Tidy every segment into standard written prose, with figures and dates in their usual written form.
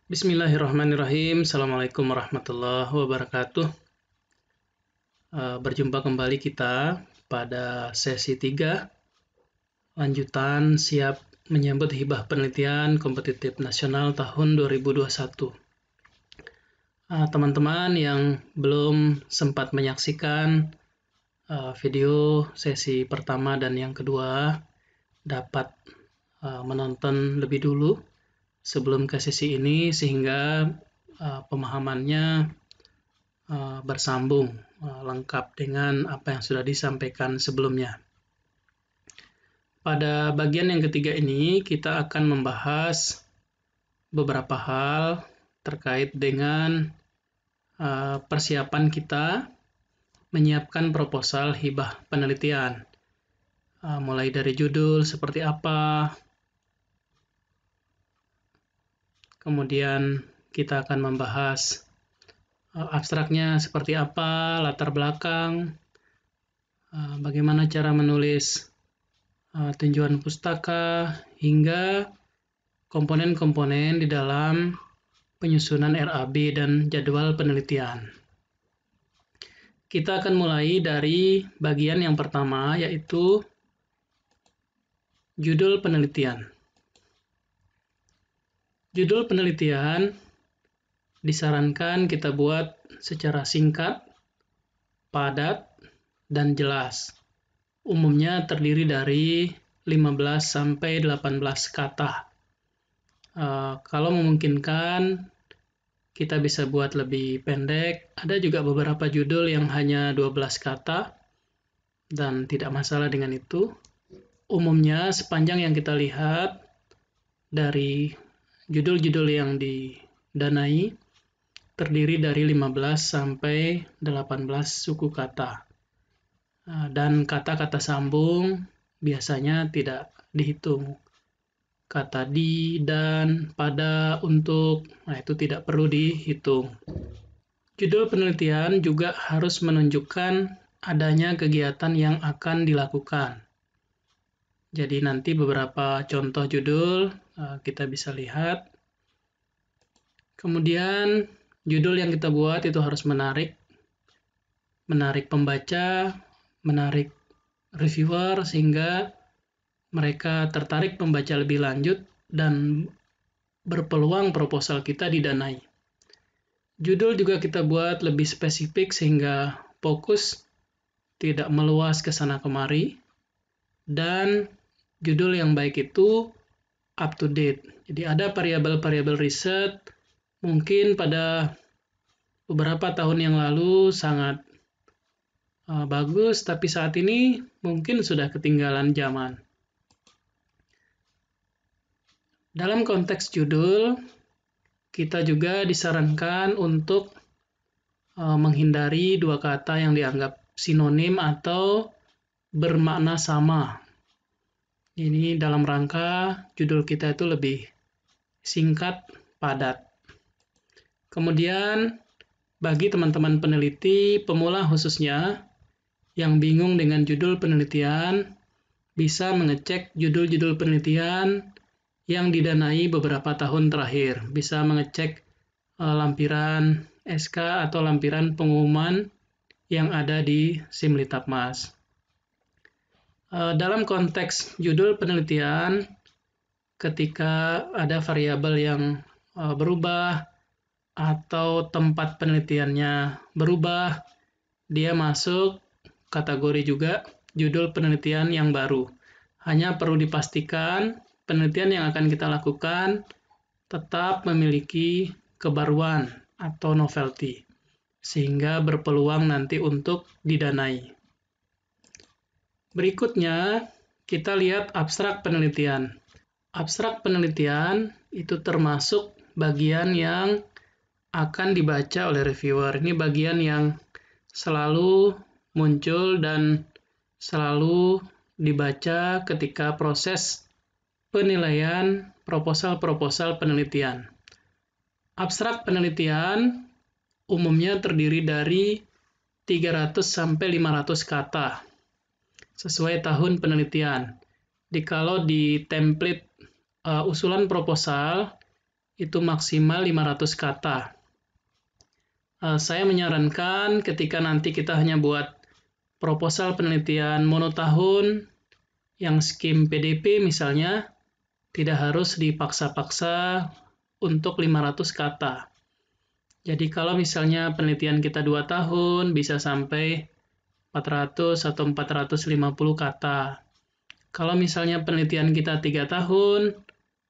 Bismillahirrahmanirrahim. Assalamualaikum warahmatullahi wabarakatuh. Berjumpa kembali kita pada sesi 3, lanjutan siap menyambut hibah penelitian kompetitif nasional tahun 2021. Teman-teman yang belum sempat menyaksikan video sesi pertama dan yang kedua dapat menonton lebih dulu sebelum ke sesi ini sehingga pemahamannya bersambung lengkap dengan apa yang sudah disampaikan sebelumnya. Pada bagian yang ketiga ini kita akan membahas beberapa hal terkait dengan persiapan kita menyiapkan proposal hibah penelitian. Mulai dari judul seperti apa, kemudian kita akan membahas abstraknya seperti apa, latar belakang, bagaimana cara menulis tinjauan pustaka, hingga komponen-komponen di dalam penyusunan RAB dan jadwal penelitian. Kita akan mulai dari bagian yang pertama, yaitu judul penelitian. Judul penelitian disarankan kita buat secara singkat, padat, dan jelas. Umumnya terdiri dari 15-18 kata. Kalau memungkinkan, kita bisa buat lebih pendek. Ada juga beberapa judul yang hanya 12 kata, dan tidak masalah dengan itu. Umumnya, sepanjang yang kita lihat dari judul-judul yang didanai, terdiri dari 15-18 suku kata. Dan kata-kata sambung biasanya tidak dihitung. Kata di, dan, pada, untuk, itu tidak perlu dihitung. Judul penelitian juga harus menunjukkan adanya kegiatan yang akan dilakukan. Jadi nanti beberapa contoh judul kita bisa lihat. Kemudian judul yang kita buat itu harus menarik pembaca, menarik reviewer sehingga mereka tertarik membaca lebih lanjut dan berpeluang proposal kita didanai. Judul juga kita buat lebih spesifik sehingga fokus, tidak meluas ke sana kemari, dan judul yang baik itu up to date. Jadi ada variabel-variabel riset mungkin pada beberapa tahun yang lalu sangat bagus, tapi saat ini mungkin sudah ketinggalan zaman. Dalam konteks judul, kita juga disarankan untuk menghindari dua kata yang dianggap sinonim atau bermakna sama. Ini dalam rangka judul kita itu lebih singkat, padat. Kemudian, bagi teman-teman peneliti, pemula khususnya, yang bingung dengan judul penelitian, bisa mengecek judul-judul penelitian yang didanai beberapa tahun terakhir. Bisa mengecek lampiran SK atau lampiran pengumuman yang ada di Simlitapmas. Dalam konteks judul penelitian, ketika ada variabel yang berubah atau tempat penelitiannya berubah, dia masuk kategori juga judul penelitian yang baru. Hanya perlu dipastikan penelitian yang akan kita lakukan tetap memiliki kebaruan atau novelty, sehingga berpeluang nanti untuk didanai. Berikutnya, kita lihat abstrak penelitian. Abstrak penelitian itu termasuk bagian yang akan dibaca oleh reviewer. Ini bagian yang selalu muncul dan selalu dibaca ketika proses penilaian proposal-proposal penelitian. Abstrak penelitian umumnya terdiri dari 300-500 kata sesuai tahun penelitian. Kalau di template usulan proposal itu maksimal 500 kata. Saya menyarankan ketika nanti kita hanya buat proposal penelitian monotahun yang skim PDP misalnya, tidak harus dipaksa-paksa untuk 500 kata. Jadi kalau misalnya penelitian kita 2 tahun, bisa sampai 400 atau 450 kata. Kalau misalnya penelitian kita 3 tahun,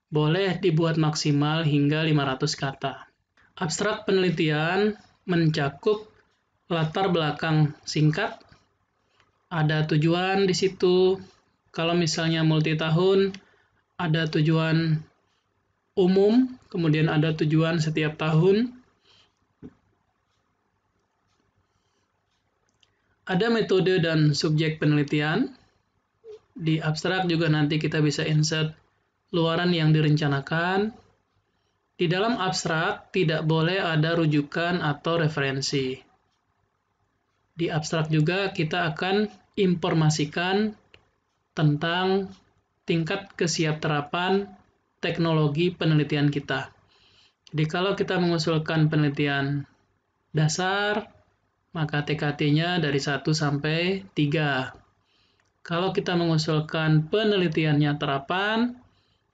boleh dibuat maksimal hingga 500 kata. Abstrak penelitian mencakup latar belakang singkat, ada tujuan di situ. Kalau misalnya multi tahun, ada tujuan umum, kemudian ada tujuan setiap tahun. Ada metode dan subjek penelitian. Di abstrak juga nanti kita bisa insert luaran yang direncanakan. Di dalam abstrak tidak boleh ada rujukan atau referensi. Di abstrak juga kita akan informasikan tentang tingkat kesiapterapan teknologi penelitian kita. Jadi kalau kita mengusulkan penelitian dasar, maka TKT-nya dari 1 sampai 3. Kalau kita mengusulkan penelitiannya terapan,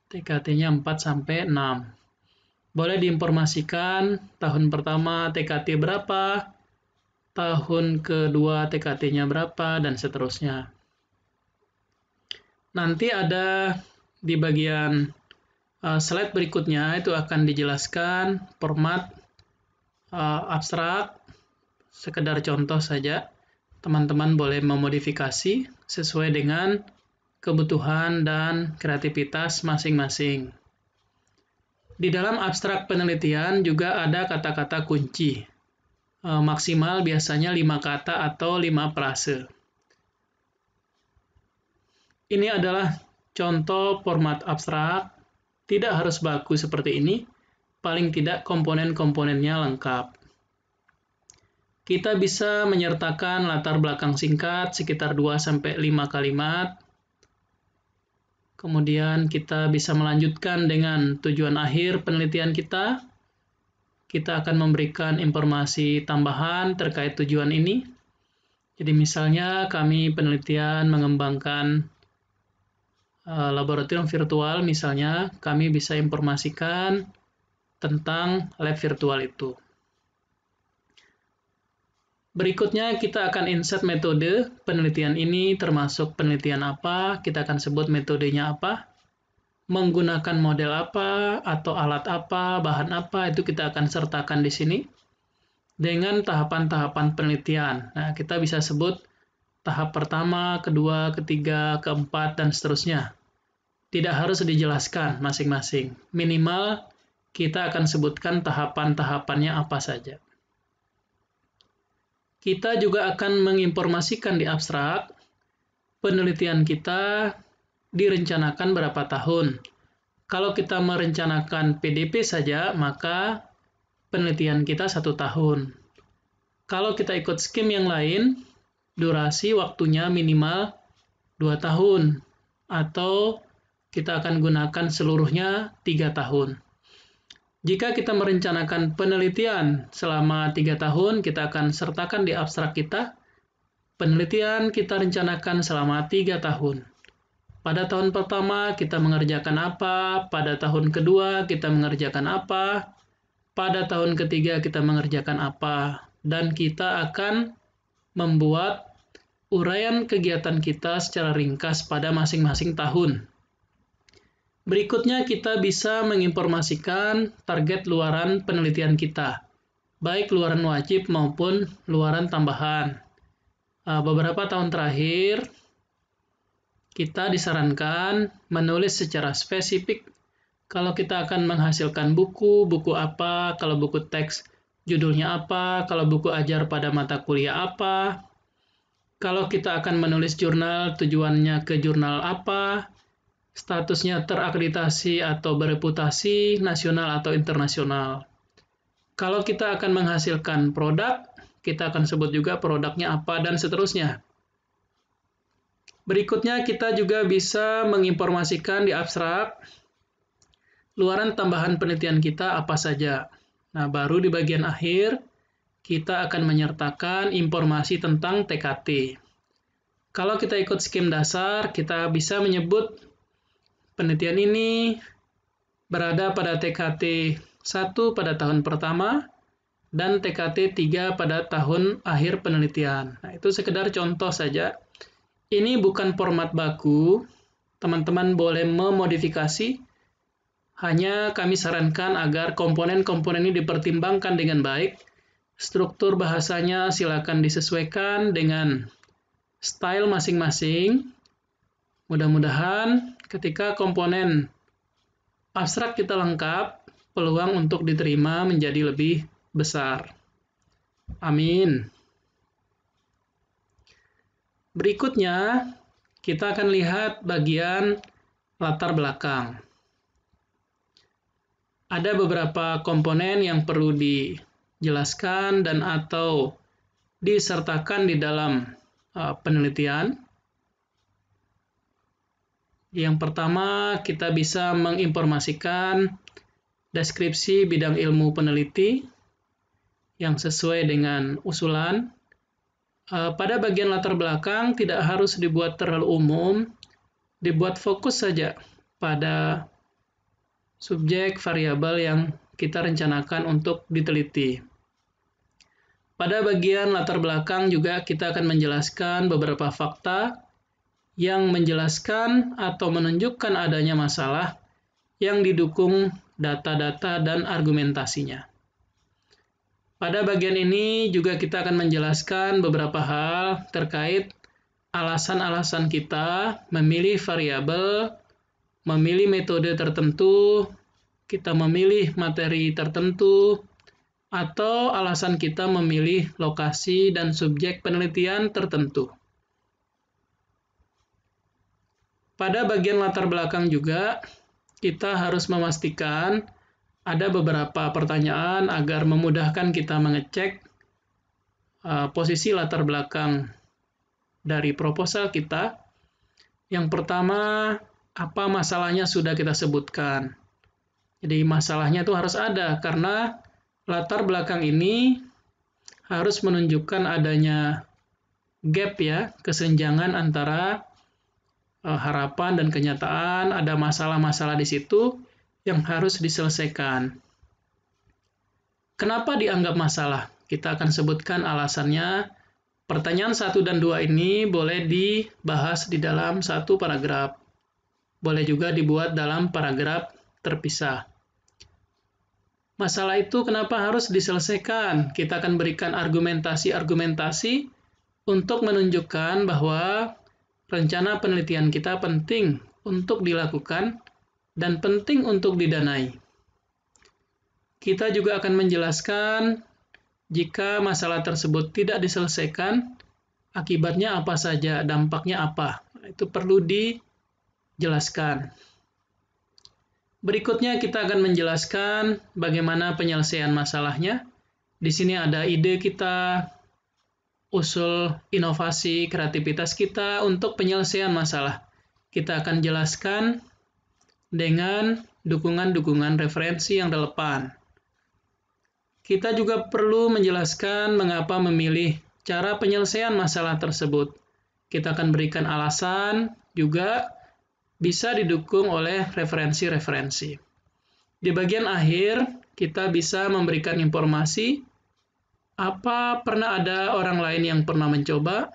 TKT-nya 4 sampai 6. Boleh diinformasikan tahun pertama TKT berapa, tahun kedua TKT-nya berapa, dan seterusnya. Nanti ada di bagian slide berikutnya itu akan dijelaskan format abstrak, sekedar contoh saja. Teman-teman boleh memodifikasi sesuai dengan kebutuhan dan kreativitas masing-masing. Di dalam abstrak penelitian juga ada kata-kata kunci. Maksimal biasanya 5 kata atau 5 frase. Ini adalah contoh format abstrak. Tidak harus baku seperti ini, paling tidak komponen-komponennya lengkap. Kita bisa menyertakan latar belakang singkat sekitar 2-5 kalimat. Kemudian kita bisa melanjutkan dengan tujuan akhir penelitian kita. Kita akan memberikan informasi tambahan terkait tujuan ini. Jadi misalnya kami penelitian mengembangkan laboratorium virtual, misalnya kami bisa informasikan tentang lab virtual itu. Berikutnya kita akan insert metode penelitian ini termasuk penelitian apa, kita akan sebut metodenya apa, menggunakan model apa, atau alat apa, bahan apa, itu kita akan sertakan di sini dengan tahapan-tahapan penelitian. Nah, kita bisa sebut tahap pertama, kedua, ketiga, keempat, dan seterusnya. Tidak harus dijelaskan masing-masing. Minimal kita akan sebutkan tahapan-tahapannya apa saja. Kita juga akan menginformasikan di abstrak, penelitian kita direncanakan berapa tahun. Kalau kita merencanakan PDP saja, maka penelitian kita 1 tahun. Kalau kita ikut skim yang lain, durasi waktunya minimal 2 tahun, atau kita akan gunakan seluruhnya 3 tahun. Jika kita merencanakan penelitian selama 3 tahun, kita akan sertakan di abstrak kita, penelitian kita rencanakan selama 3 tahun. Pada tahun pertama kita mengerjakan apa, pada tahun kedua kita mengerjakan apa, pada tahun ketiga kita mengerjakan apa, dan kita akan membuat uraian kegiatan kita secara ringkas pada masing-masing tahun. Berikutnya kita bisa menginformasikan target luaran penelitian kita, baik luaran wajib maupun luaran tambahan. Beberapa tahun terakhir, kita disarankan menulis secara spesifik kalau kita akan menghasilkan buku apa, kalau buku teks judulnya apa, kalau buku ajar pada mata kuliah apa, kalau kita akan menulis jurnal tujuannya ke jurnal apa, statusnya terakreditasi atau bereputasi, nasional atau internasional. Kalau kita akan menghasilkan produk, kita akan sebut juga produknya apa, dan seterusnya. Berikutnya kita juga bisa menginformasikan di abstrak luaran tambahan penelitian kita apa saja. Nah, baru di bagian akhir, kita akan menyertakan informasi tentang TKT. Kalau kita ikut skim dasar, kita bisa menyebut penelitian ini berada pada TKT 1 pada tahun pertama, dan TKT 3 pada tahun akhir penelitian. Nah, itu sekedar contoh saja. Ini bukan format baku, teman-teman boleh memodifikasi. Hanya kami sarankan agar komponen-komponen ini dipertimbangkan dengan baik. Struktur bahasanya silakan disesuaikan dengan style masing-masing. Mudah-mudahan ketika komponen abstrak kita lengkap, peluang untuk diterima menjadi lebih besar. Amin. Berikutnya, kita akan lihat bagian latar belakang. Ada beberapa komponen yang perlu dijelaskan dan atau disertakan di dalam penelitian. Yang pertama, kita bisa menginformasikan deskripsi bidang ilmu peneliti yang sesuai dengan usulan. Pada bagian latar belakang tidak harus dibuat terlalu umum, dibuat fokus saja pada subjek variabel yang kita rencanakan untuk diteliti. Pada bagian latar belakang juga kita akan menjelaskan beberapa fakta yang menjelaskan atau menunjukkan adanya masalah yang didukung data-data dan argumentasinya. Pada bagian ini juga kita akan menjelaskan beberapa hal terkait alasan-alasan kita memilih variabel, memilih metode tertentu, kita memilih materi tertentu, atau alasan kita memilih lokasi dan subjek penelitian tertentu. Pada bagian latar belakang juga, kita harus memastikan ada beberapa pertanyaan agar memudahkan kita mengecek posisi latar belakang dari proposal kita. Yang pertama, apa masalahnya sudah kita sebutkan. Jadi masalahnya itu harus ada, karena latar belakang ini harus menunjukkan adanya gap ya, kesenjangan antara harapan dan kenyataan, ada masalah-masalah di situ yang harus diselesaikan. Kenapa dianggap masalah? Kita akan sebutkan alasannya. Pertanyaan 1 dan 2 ini boleh dibahas di dalam satu paragraf. Boleh juga dibuat dalam paragraf terpisah. Masalah itu kenapa harus diselesaikan? Kita akan berikan argumentasi-argumentasi untuk menunjukkan bahwa rencana penelitian kita penting untuk dilakukan dan penting untuk didanai. Kita juga akan menjelaskan jika masalah tersebut tidak diselesaikan, akibatnya apa saja, dampaknya apa. Itu perlu dijelaskan. Berikutnya kita akan menjelaskan bagaimana penyelesaian masalahnya. Di sini ada ide kita, usul, inovasi, kreativitas kita untuk penyelesaian masalah. Kita akan jelaskan dengan dukungan-dukungan referensi yang relevan. Kita juga perlu menjelaskan mengapa memilih cara penyelesaian masalah tersebut. Kita akan berikan alasan, juga bisa didukung oleh referensi-referensi. Di bagian akhir, kita bisa memberikan informasi apa pernah ada orang lain yang pernah mencoba,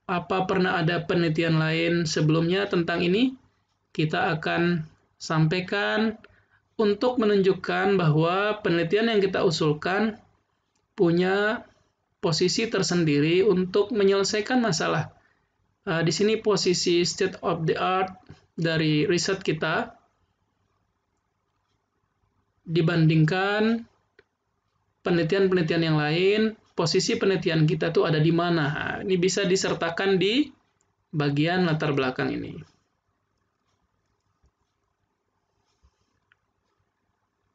apa pernah ada penelitian lain sebelumnya tentang ini. Kita akan sampaikan untuk menunjukkan bahwa penelitian yang kita usulkan punya posisi tersendiri untuk menyelesaikan masalah. Di sini posisi state of the art dari riset kita dibandingkan penelitian-penelitian yang lain, posisi penelitian kita tuh ada di mana. Ini bisa disertakan di bagian latar belakang ini.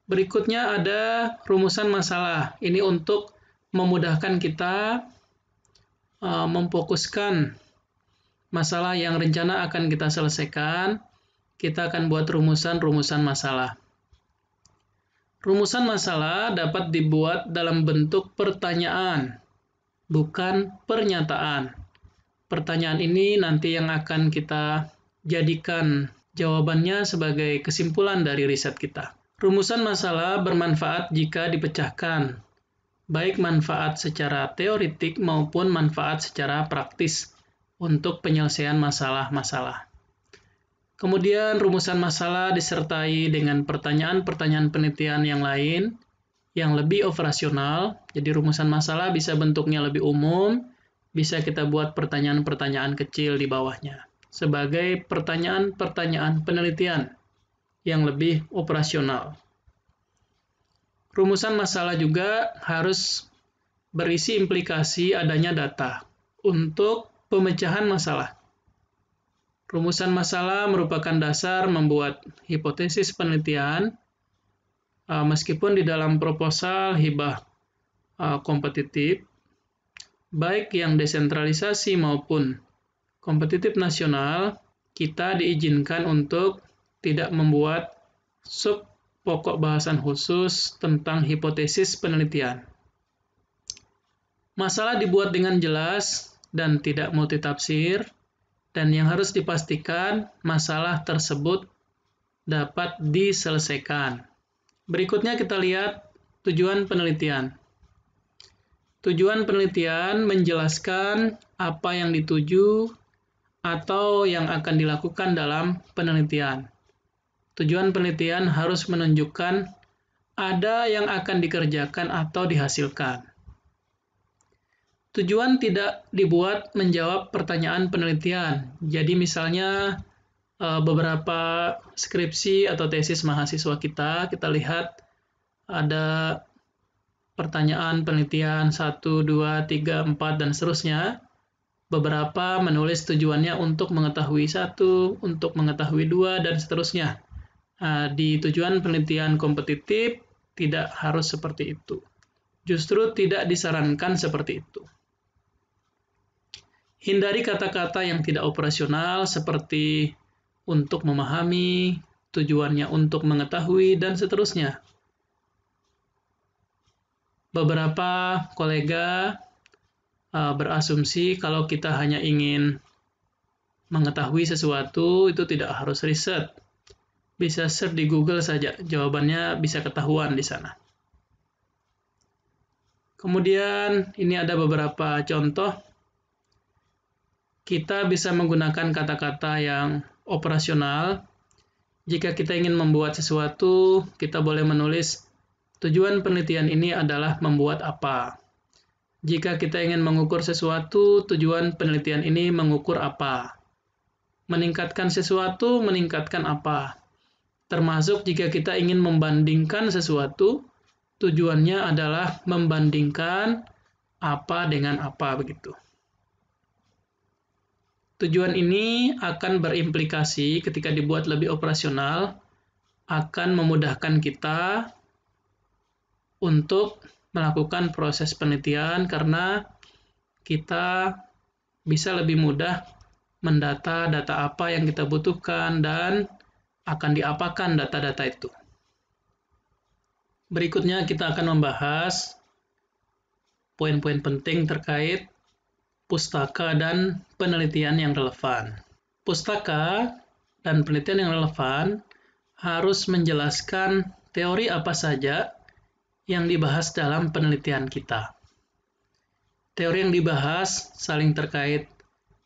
Berikutnya ada rumusan masalah. Ini untuk memudahkan kita memfokuskan masalah yang rencana akan kita selesaikan. Kita akan buat rumusan-rumusan masalah. Rumusan masalah dapat dibuat dalam bentuk pertanyaan, bukan pernyataan. Pertanyaan ini nanti yang akan kita jadikan jawabannya sebagai kesimpulan dari riset kita. Rumusan masalah bermanfaat jika dipecahkan, baik manfaat secara teoretik maupun manfaat secara praktis untuk penyelesaian masalah-masalah. Kemudian rumusan masalah disertai dengan pertanyaan-pertanyaan penelitian yang lain yang lebih operasional. Jadi rumusan masalah bisa bentuknya lebih umum, bisa kita buat pertanyaan-pertanyaan kecil di bawahnya sebagai pertanyaan-pertanyaan penelitian yang lebih operasional. Rumusan masalah juga harus berisi implikasi adanya data untuk pemecahan masalah. Rumusan masalah merupakan dasar membuat hipotesis penelitian, meskipun di dalam proposal hibah kompetitif, baik yang desentralisasi maupun kompetitif nasional, kita diizinkan untuk tidak membuat sub pokok bahasan khusus tentang hipotesis penelitian. Masalah dibuat dengan jelas dan tidak multitafsir, dan yang harus dipastikan masalah tersebut dapat diselesaikan. Berikutnya kita lihat tujuan penelitian. Tujuan penelitian menjelaskan apa yang dituju atau yang akan dilakukan dalam penelitian. Tujuan penelitian harus menunjukkan ada yang akan dikerjakan atau dihasilkan. Tujuan tidak dibuat menjawab pertanyaan penelitian. Jadi misalnya beberapa skripsi atau tesis mahasiswa kita lihat ada pertanyaan penelitian 1, 2, 3, 4, dan seterusnya. Beberapa menulis tujuannya untuk mengetahui 1, untuk mengetahui 2, dan seterusnya. Di tujuan penelitian kompetitif tidak harus seperti itu. Justru tidak disarankan seperti itu. Hindari kata-kata yang tidak operasional seperti untuk memahami, tujuannya untuk mengetahui, dan seterusnya. Beberapa kolega berasumsi kalau kita hanya ingin mengetahui sesuatu, itu tidak harus riset. Bisa search di Google saja, jawabannya bisa ketahuan di sana. Kemudian ini ada beberapa contoh. Kita bisa menggunakan kata-kata yang operasional. Jika kita ingin membuat sesuatu, kita boleh menulis tujuan penelitian ini adalah membuat apa. Jika kita ingin mengukur sesuatu, tujuan penelitian ini mengukur apa. Meningkatkan sesuatu, meningkatkan apa. Termasuk jika kita ingin membandingkan sesuatu, tujuannya adalah membandingkan apa dengan apa, begitu. Tujuan ini akan berimplikasi ketika dibuat lebih operasional, akan memudahkan kita untuk melakukan proses penelitian karena kita bisa lebih mudah mendata data apa yang kita butuhkan dan akan diapakan data-data itu. Berikutnya kita akan membahas poin-poin penting terkait pustaka dan penelitian yang relevan. Pustaka dan penelitian yang relevan harus menjelaskan teori apa saja yang dibahas dalam penelitian kita. Teori yang dibahas saling terkait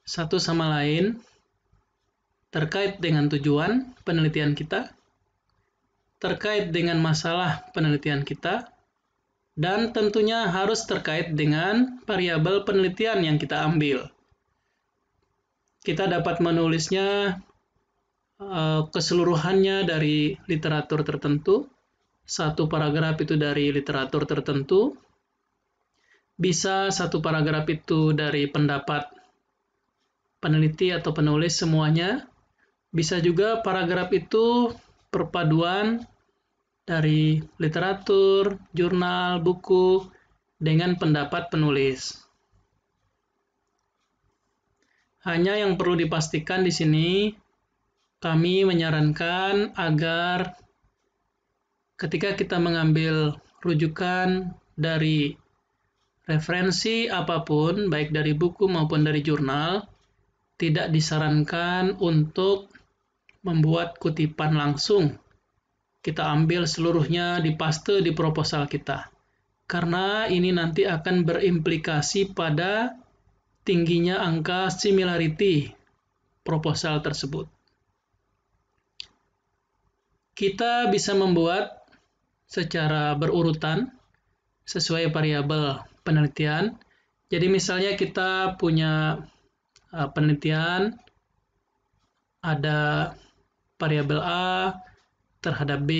satu sama lain, terkait dengan tujuan penelitian kita, terkait dengan masalah penelitian kita, dan tentunya harus terkait dengan variabel penelitian yang kita ambil. Kita dapat menulisnya keseluruhannya dari literatur tertentu, satu paragraf itu dari literatur tertentu, bisa satu paragraf itu dari pendapat peneliti atau penulis semuanya, bisa juga paragraf itu perpaduan dari literatur, jurnal, buku, dengan pendapat penulis. Hanya yang perlu dipastikan di sini, kami menyarankan agar ketika kita mengambil rujukan dari referensi apapun, baik dari buku maupun dari jurnal, tidak disarankan untuk membuat kutipan langsung. Kita ambil seluruhnya, dipaste di proposal kita. Karena ini nanti akan berimplikasi pada tingginya angka similarity proposal tersebut. Kita bisa membuat secara berurutan sesuai variabel penelitian. Jadi misalnya kita punya penelitian, ada variabel A terhadap B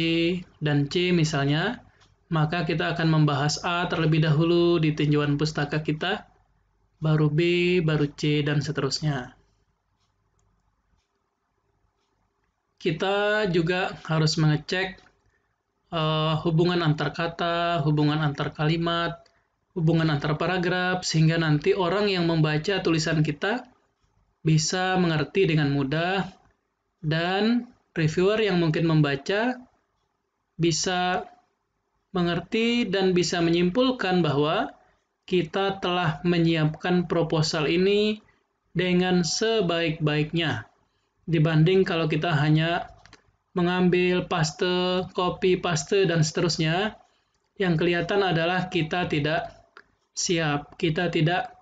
dan C misalnya, maka kita akan membahas A terlebih dahulu di tinjauan pustaka kita, baru B, baru C, dan seterusnya. Kita juga harus mengecek hubungan antar kata, hubungan antar kalimat, hubungan antar paragraf, sehingga nanti orang yang membaca tulisan kita bisa mengerti dengan mudah, dan reviewer yang mungkin membaca bisa mengerti dan bisa menyimpulkan bahwa kita telah menyiapkan proposal ini dengan sebaik-baiknya, dibanding kalau kita hanya mengambil paste, copy, paste, dan seterusnya. Yang kelihatan adalah kita tidak siap, kita tidak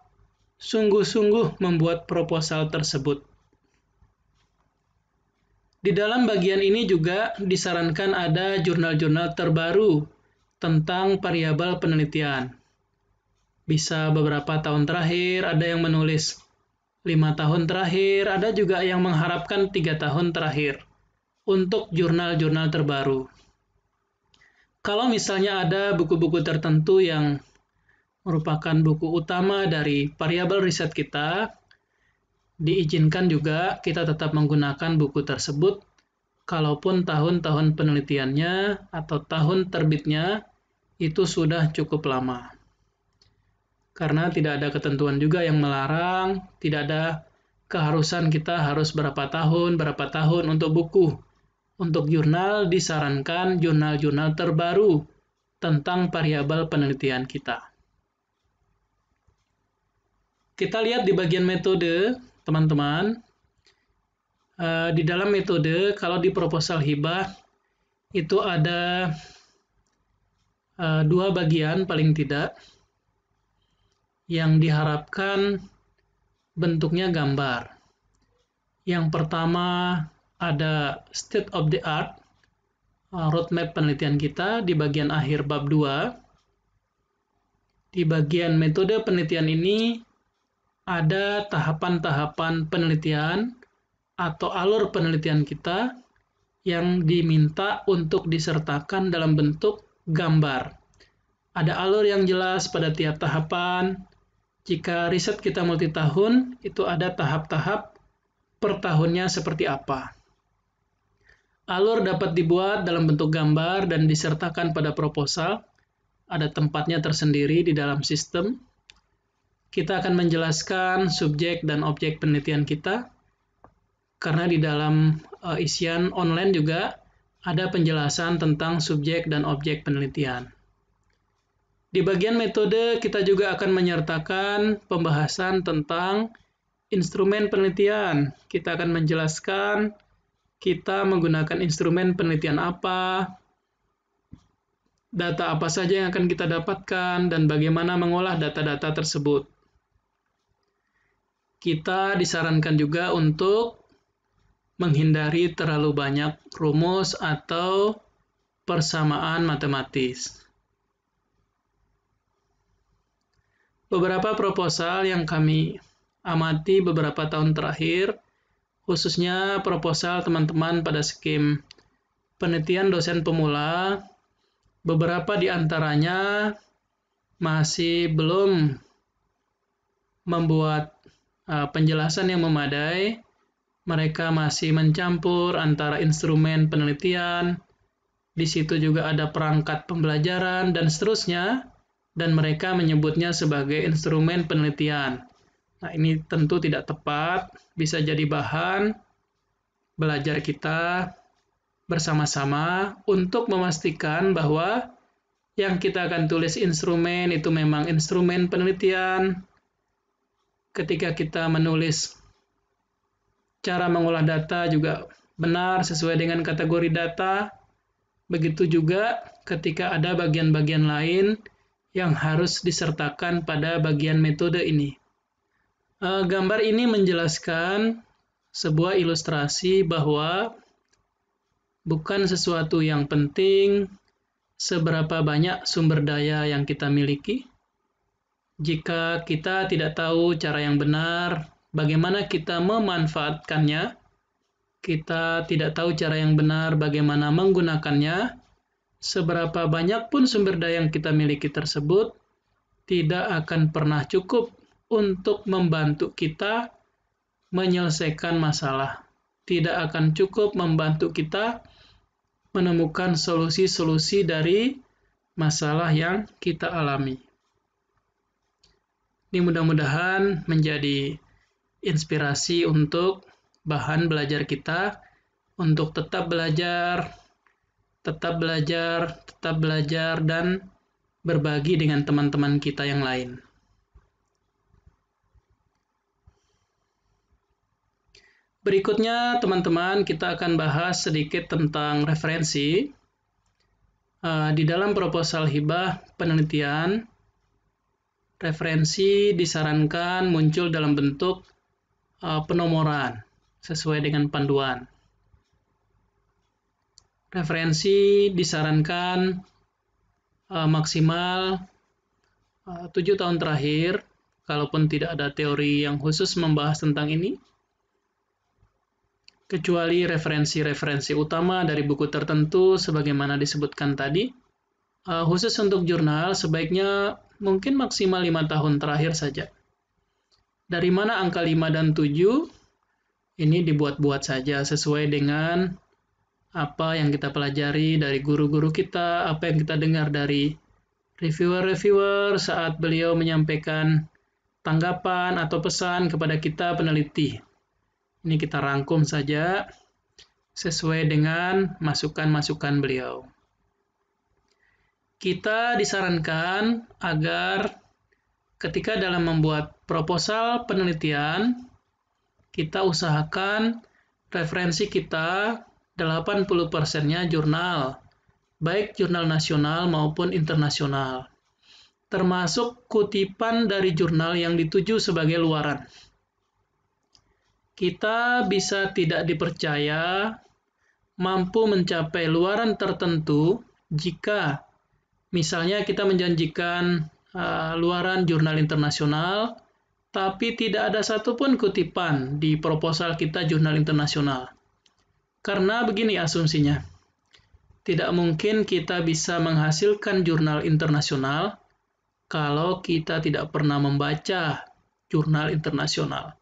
sungguh-sungguh membuat proposal tersebut. Di dalam bagian ini juga disarankan ada jurnal-jurnal terbaru tentang variabel penelitian. Bisa beberapa tahun terakhir, ada yang menulis 5 tahun terakhir, ada juga yang mengharapkan 3 tahun terakhir untuk jurnal-jurnal terbaru. Kalau misalnya ada buku-buku tertentu yang merupakan buku utama dari variabel riset kita, diizinkan juga kita tetap menggunakan buku tersebut kalaupun tahun-tahun penelitiannya atau tahun terbitnya itu sudah cukup lama. Karena tidak ada ketentuan juga yang melarang, tidak ada keharusan kita harus berapa tahun untuk buku. Untuk jurnal disarankan jurnal-jurnal terbaru tentang variabel penelitian kita. Kita lihat di bagian metode, teman-teman. Di dalam metode, kalau di proposal hibah, itu ada 2 bagian paling tidak, yang diharapkan bentuknya gambar. Yang pertama ada state of the art, roadmap penelitian kita di bagian akhir bab 2. Di bagian metode penelitian ini ada tahapan-tahapan penelitian atau alur penelitian kita yang diminta untuk disertakan dalam bentuk gambar. Ada alur yang jelas pada tiap tahapan. Jika riset kita multitahun, itu ada tahap-tahap per tahunnya seperti apa. Alur dapat dibuat dalam bentuk gambar dan disertakan pada proposal. Ada tempatnya tersendiri di dalam sistem. Kita akan menjelaskan subjek dan objek penelitian kita, karena di dalam isian online juga ada penjelasan tentang subjek dan objek penelitian. Di bagian metode, kita juga akan menyertakan pembahasan tentang instrumen penelitian. Kita akan menjelaskan kita menggunakan instrumen penelitian apa, data apa saja yang akan kita dapatkan, dan bagaimana mengolah data-data tersebut. Kita disarankan juga untuk menghindari terlalu banyak rumus atau persamaan matematis. Beberapa proposal yang kami amati beberapa tahun terakhir, khususnya proposal teman-teman pada skim penelitian dosen pemula, beberapa di antaranya masih belum membuat penjelasan yang memadai. Mereka masih mencampur antara instrumen penelitian, di situ juga ada perangkat pembelajaran, dan seterusnya, dan mereka menyebutnya sebagai instrumen penelitian. Nah, ini tentu tidak tepat, bisa jadi bahan belajar kita bersama-sama untuk memastikan bahwa yang kita akan tulis instrumen itu memang instrumen penelitian. Ketika kita menulis cara mengolah data juga benar sesuai dengan kategori data. Begitu juga ketika ada bagian-bagian lain yang harus disertakan pada bagian metode ini. Gambar ini menjelaskan sebuah ilustrasi bahwa bukan sesuatu yang penting seberapa banyak sumber daya yang kita miliki. Jika kita tidak tahu cara yang benar, bagaimana kita memanfaatkannya, kita tidak tahu cara yang benar bagaimana menggunakannya, seberapa banyak pun sumber daya yang kita miliki tersebut tidak akan pernah cukup untuk membantu kita menyelesaikan masalah. Tidak akan cukup membantu kita menemukan solusi-solusi dari masalah yang kita alami. Ini mudah-mudahan menjadi inspirasi untuk bahan belajar kita untuk tetap belajar, dan berbagi dengan teman-teman kita yang lain. Berikutnya, teman-teman, kita akan bahas sedikit tentang referensi. Di dalam proposal hibah penelitian, referensi disarankan muncul dalam bentuk penomoran sesuai dengan panduan. Referensi disarankan maksimal 7 tahun terakhir, kalaupun tidak ada teori yang khusus membahas tentang ini, kecuali referensi-referensi utama dari buku tertentu sebagaimana disebutkan tadi. Khusus untuk jurnal, sebaiknya mungkin maksimal 5 tahun terakhir saja. Dari mana angka 5 dan 7? Ini dibuat-buat saja sesuai dengan apa yang kita pelajari dari guru-guru kita, apa yang kita dengar dari reviewer-reviewer saat beliau menyampaikan tanggapan atau pesan kepada kita peneliti. Ini kita rangkum saja sesuai dengan masukan-masukan beliau. Kita disarankan agar ketika dalam membuat proposal penelitian, kita usahakan referensi kita 80%-nya jurnal, baik jurnal nasional maupun internasional, termasuk kutipan dari jurnal yang dituju sebagai luaran. Kita bisa tidak dipercaya mampu mencapai luaran tertentu jika misalnya kita menjanjikan luaran jurnal internasional, tapi tidak ada satupun kutipan di proposal kita jurnal internasional. Karena begini asumsinya, tidak mungkin kita bisa menghasilkan jurnal internasional kalau kita tidak pernah membaca jurnal internasional.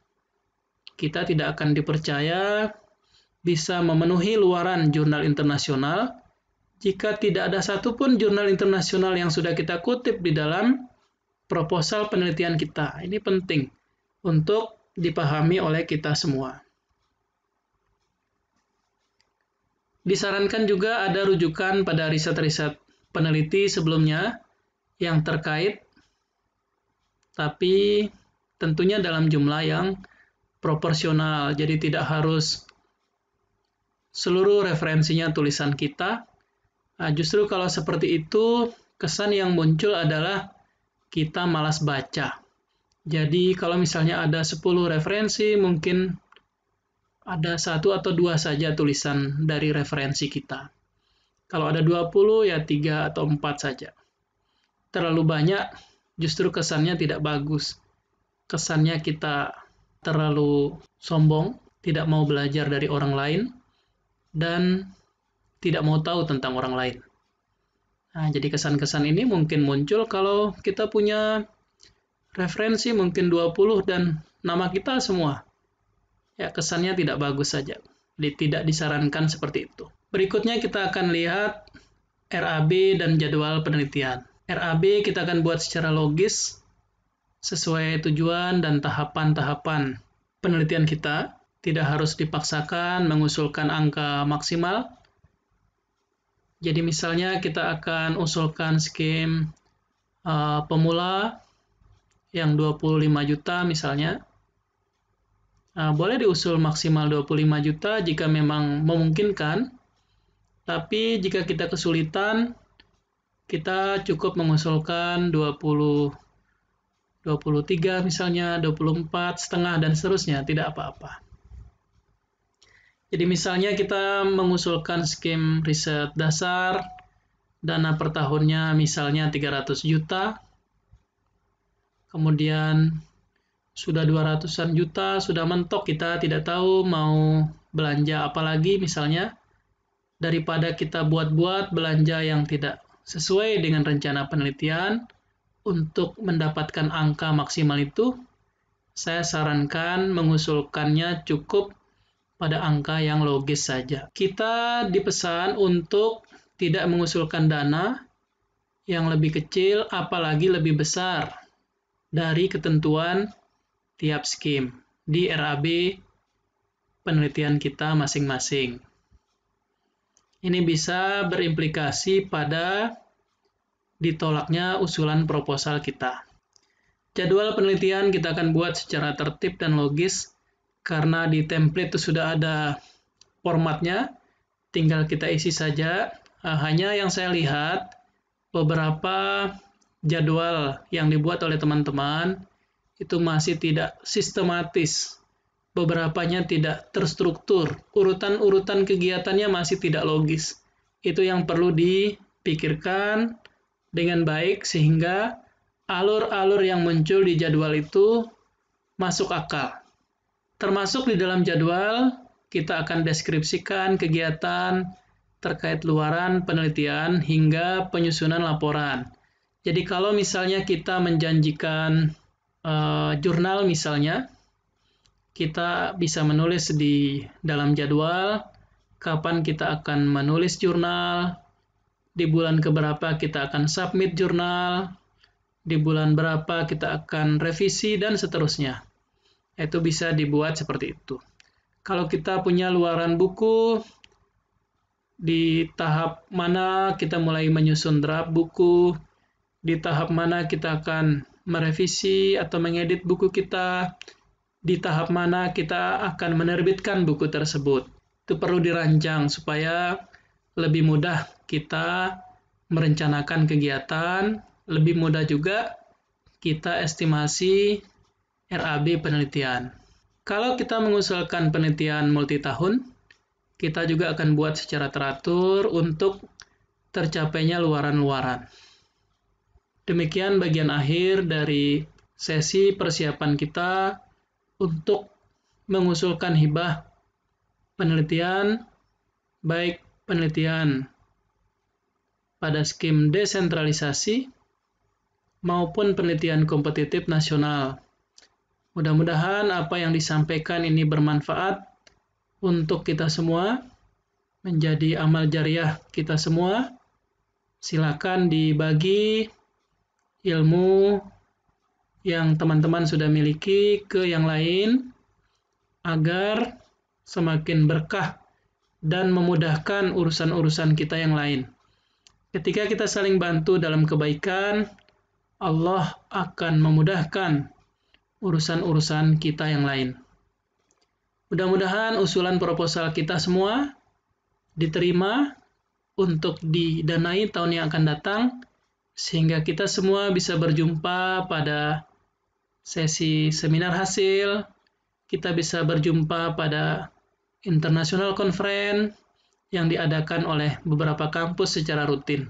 Kita tidak akan dipercaya bisa memenuhi luaran jurnal internasional jika tidak ada satupun jurnal internasional yang sudah kita kutip di dalam proposal penelitian kita. Ini penting untuk dipahami oleh kita semua. Disarankan juga ada rujukan pada riset-riset peneliti sebelumnya yang terkait, tapi tentunya dalam jumlah yang proporsional. Jadi tidak harus seluruh referensinya tulisan kita. Justru kalau seperti itu, kesan yang muncul adalah kita malas baca. Jadi kalau misalnya ada 10 referensi, mungkin ada 1 atau 2 saja tulisan dari referensi kita. Kalau ada 20, ya 3 atau 4 saja. Terlalu banyak, justru kesannya tidak bagus. Kesannya kita terlalu sombong, tidak mau belajar dari orang lain, dan tidak mau tahu tentang orang lain. Nah, jadi kesan-kesan ini mungkin muncul kalau kita punya referensi mungkin 20 dan nama kita semua. Ya, kesannya tidak bagus saja. Jadi tidak disarankan seperti itu. Berikutnya kita akan lihat RAB dan jadwal penelitian. RAB kita akan buat secara logis, sesuai tujuan dan tahapan-tahapan penelitian kita. Tidak harus dipaksakan mengusulkan angka maksimal, Jadi misalnya kita akan usulkan skim pemula yang 25 juta misalnya. Boleh diusul maksimal 25 juta jika memang memungkinkan, tapi jika kita kesulitan, kita cukup mengusulkan 20, 23 misalnya, 24, setengah, dan seterusnya, tidak apa-apa. Jadi misalnya kita mengusulkan skim riset dasar, dana per tahunnya misalnya 300 juta, kemudian sudah 200-an juta, sudah mentok, kita tidak tahu mau belanja apa lagi misalnya, daripada kita buat-buat belanja yang tidak sesuai dengan rencana penelitian, untuk mendapatkan angka maksimal itu, saya sarankan mengusulkannya cukup pada angka yang logis saja. Kita dipesan untuk tidak mengusulkan dana yang lebih kecil, apalagi lebih besar dari ketentuan tiap skim di RAB penelitian kita masing-masing. Ini bisa berimplikasi pada ditolaknya usulan proposal kita. Jadwal penelitian kita akan buat secara tertib dan logis, karena di template itu sudah ada formatnya, tinggal kita isi saja. Hanya yang saya lihat, beberapa jadwal yang dibuat oleh teman-teman itu masih tidak sistematis. Beberapanya tidak terstruktur. Urutan-urutan kegiatannya masih tidak logis. Itu yang perlu dipikirkan dengan baik sehingga alur-alur yang muncul di jadwal itu masuk akal. Termasuk di dalam jadwal, kita akan deskripsikan kegiatan terkait luaran penelitian hingga penyusunan laporan. Jadi kalau misalnya kita menjanjikan jurnal misalnya, kita bisa menulis di dalam jadwal kapan kita akan menulis jurnal, di bulan keberapa kita akan submit jurnal, di bulan berapa kita akan revisi, dan seterusnya. Itu bisa dibuat seperti itu. Kalau kita punya luaran buku, di tahap mana kita mulai menyusun draft buku, di tahap mana kita akan merevisi atau mengedit buku kita, di tahap mana kita akan menerbitkan buku tersebut. Itu perlu dirancang supaya lebih mudah kita merencanakan kegiatan, lebih mudah juga kita estimasi RAB penelitian. Kalau kita mengusulkan penelitian multitahun, kita juga akan buat secara teratur untuk tercapainya luaran-luaran. Demikian bagian akhir dari sesi persiapan kita untuk mengusulkan hibah penelitian, baik penelitian pada skim desentralisasi maupun penelitian kompetitif nasional. Mudah-mudahan apa yang disampaikan ini bermanfaat untuk kita semua, menjadi amal jariah kita semua. Silakan dibagi ilmu yang teman-teman sudah miliki ke yang lain, agar semakin berkah dan memudahkan urusan-urusan kita yang lain. Ketika kita saling bantu dalam kebaikan, Allah akan memudahkan urusan-urusan kita yang lain. Mudah-mudahan usulan proposal kita semua diterima untuk didanai tahun yang akan datang, sehingga kita semua bisa berjumpa pada sesi seminar hasil, kita bisa berjumpa pada International Conference yang diadakan oleh beberapa kampus secara rutin.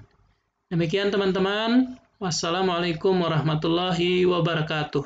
Demikian teman-teman, wassalamualaikum warahmatullahi wabarakatuh.